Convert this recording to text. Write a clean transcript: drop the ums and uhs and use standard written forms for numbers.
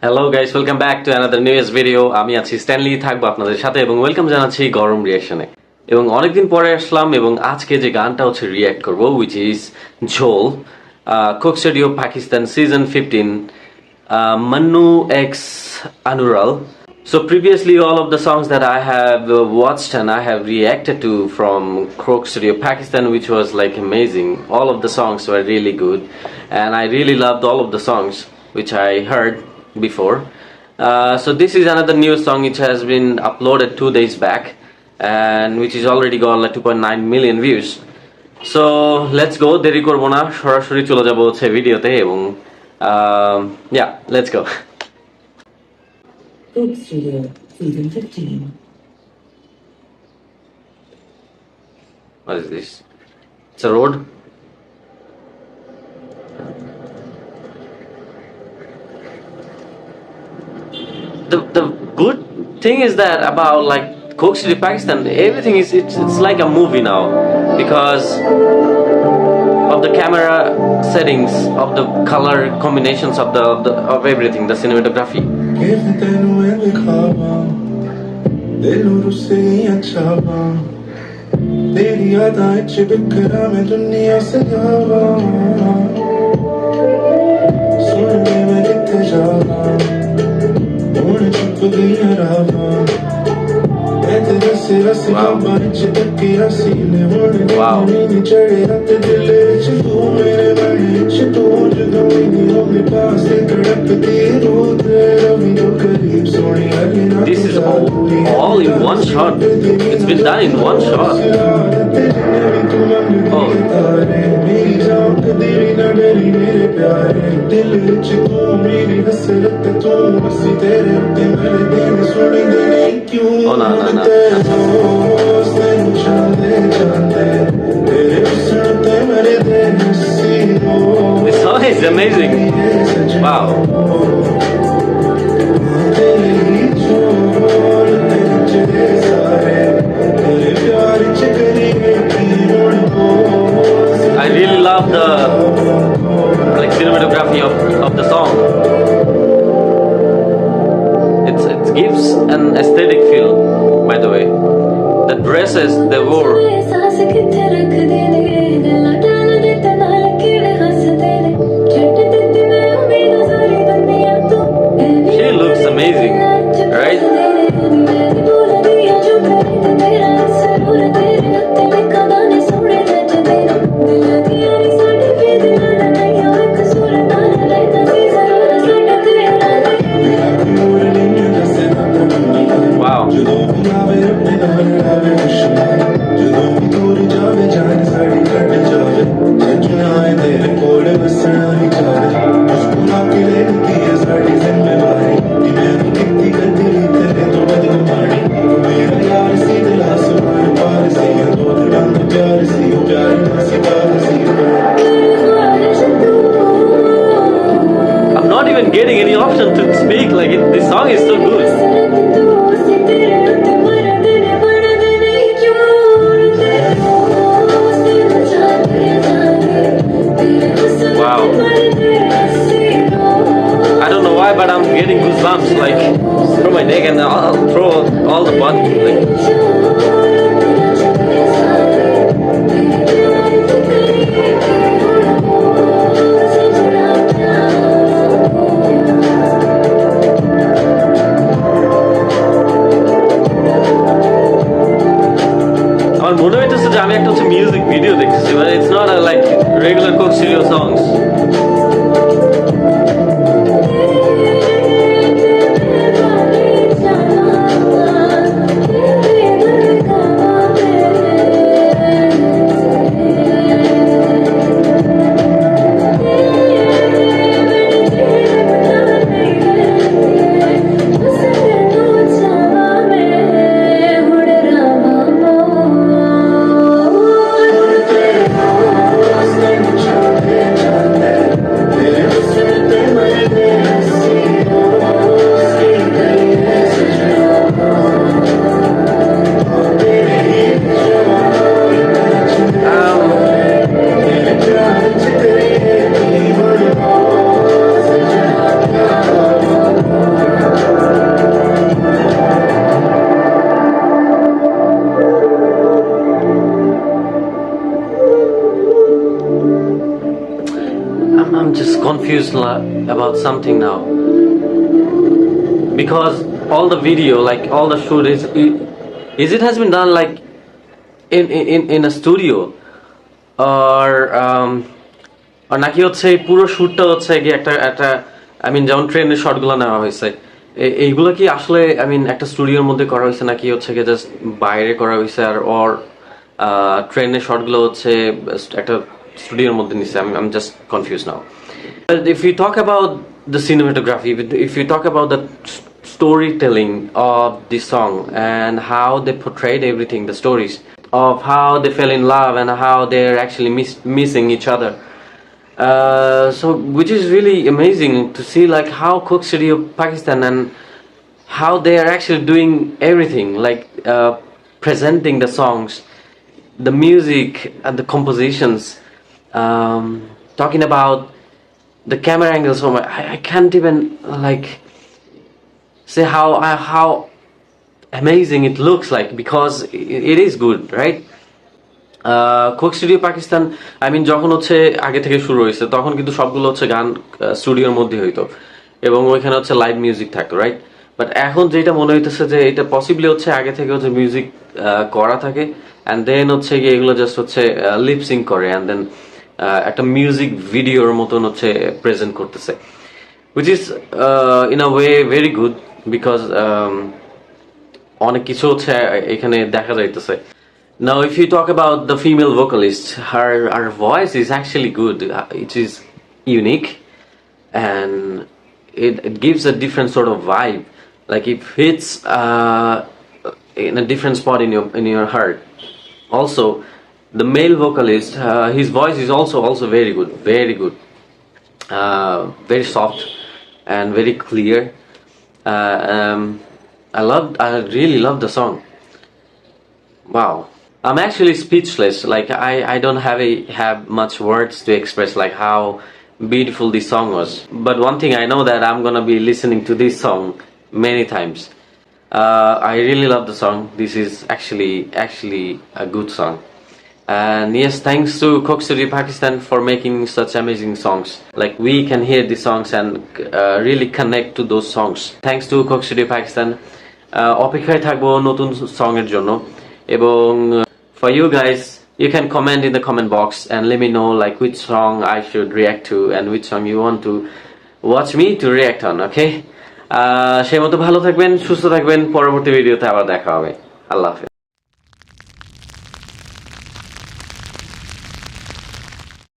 Hello guys, welcome back to another news video. আমি আছি Stanley, থাকবো আপনাদের সাথে এবং ওয়েলকাম জানাচ্ছি গরম রিয়াকশনে। এবং অনেকদিন পরে আসলাম এবং আজকে যে গানটা হচ্ছে রিয়াক্ট করব, উইচ ইজ ঝোল, Coke Studio Pakistan season 15, Mannu X Anural. So previously all of the songs that I have watched and I have reacted to from Crook Studio Pakistan, which was like amazing. All of the songs were really good and I really loved all of the songs which I heard before. So this is another new song which has been uploaded 2 days back and which is already got like 2.9 million views. So let's go, দেরি করব না, সরাসরি চলে যাব হচ্ছে ভিডিওতে এবং yeah, let's go. Crook Studio, Season 15. What is this? It's a road. The good thing is that about like Coke City Pakistan, everything is it's like a movie now because of the camera settings, of the color combinations of everything, the cinematography. तेरी यादां च बिखरा मैं दुनिया से जावा सुन के मैं किथे जावा हुण चुप गईयां रावां मैं तेरे सिर से गब्बां च तकिया सीने हुण नींद चढ़े रात दिल च तू मेरे मन च तू जदों मेरी होंदे पास धड़कदी रूह तेरा भी तो करीब सोहणिया This is all in one shot. It's been done in one shot. Oh. Oh no. This song is amazing. Wow. I really love the like cinematography of the song. It gives an aesthetic feel, by the way. The dresses they wore. She looks amazing, right? Wow. I'm not even getting any option to speak, like this song is so good. Wow. I don't know why, but I'm getting goosebumps like through my neck and through all the body. Like. আমার মনে হইতেছে যে আমি একটা হচ্ছে music video দেখতেছি, মানে it's not like regular Coke studio songs. I'm just confused about something now because all the video, like all the shoot it has been done like in a studio or আর নাকি হচ্ছে এই পুরো শুটটা হচ্ছে কি একটা একটা আই মিন যেমন ট্রেনের শটগুলো নেওয়া হয়েছে এইগুলো কি আসলে আই মিন একটা স্টুডিওর মধ্যে করা হয়েছে নাকি হচ্ছে কি জাস্ট বাইরে করা হয়েছে আর অর ট্রেনের শটগুলো হচ্ছে একটা স্টুডিওর মধ্যে নিছে I'm just confused now. If you talk about the cinematography, if you talk about the storytelling of the song and how they portrayed everything, the stories of how they fell in love and how they're actually missing each other. So which is really amazing to see like how Coke Studio Pakistan and how they are actually doing everything like presenting the songs, the music and the compositions, talking about the camera angles. So I can't even like say how amazing it looks like because it is good, right? Coke Studio Pakistan I mean যখন হচ্ছে আগে থেকে শুরু হয়েছে তখন কিন্তু সবগুলো হচ্ছে গান স্টুডিওর মধ্যে হইতো এবং ওইখানে হচ্ছে লাইভ মিউজিক থাকতো, রাইট? বাট এখন যেটা মনে হইতেছে যে এটা পসিবলি হচ্ছে আগে থেকে হচ্ছে মিউজিক করা থাকে অ্যান্ড দেন হচ্ছে গিয়ে এগুলো জাস্ট হচ্ছে লিপসিং করে অ্যান্ড দেন একটা মিউজিক ভিডিওর মতন হচ্ছে প্রেজেন্ট করতেছে, which is in a way very good because অনেক কিছু হচ্ছে এখানে দেখা যাইতেছে. Now, if you talk about the female vocalist, her voice is actually good. It is unique, and it gives a different sort of vibe. Like it hits in a different spot in your heart. Also, the male vocalist, his voice is also very good, very soft and very clear. I really love the song. Wow. I'm actually speechless. Like I don't have much words to express like how beautiful this song was. But one thing I know that I'm gonna be listening to this song many times. I really love the song. This is actually a good song. And yes, thanks to Coke Studio Pakistan for making such amazing songs. Like we can hear the songs and really connect to those songs. Thanks to Coke Studio Pakistan. অপেক্ষায় থাকবো নতুন song এর জন্য এবং for you guys, you can comment in the comment box and let me know like which song I should react to and which song you want to watch me to react on, okay? সেই মতো ভালো থাকবেন, সুস্থ থাকবেন, পরবর্তী ভিডিওতে আবার দেখা হবে. আল্লাহ হাফেজ.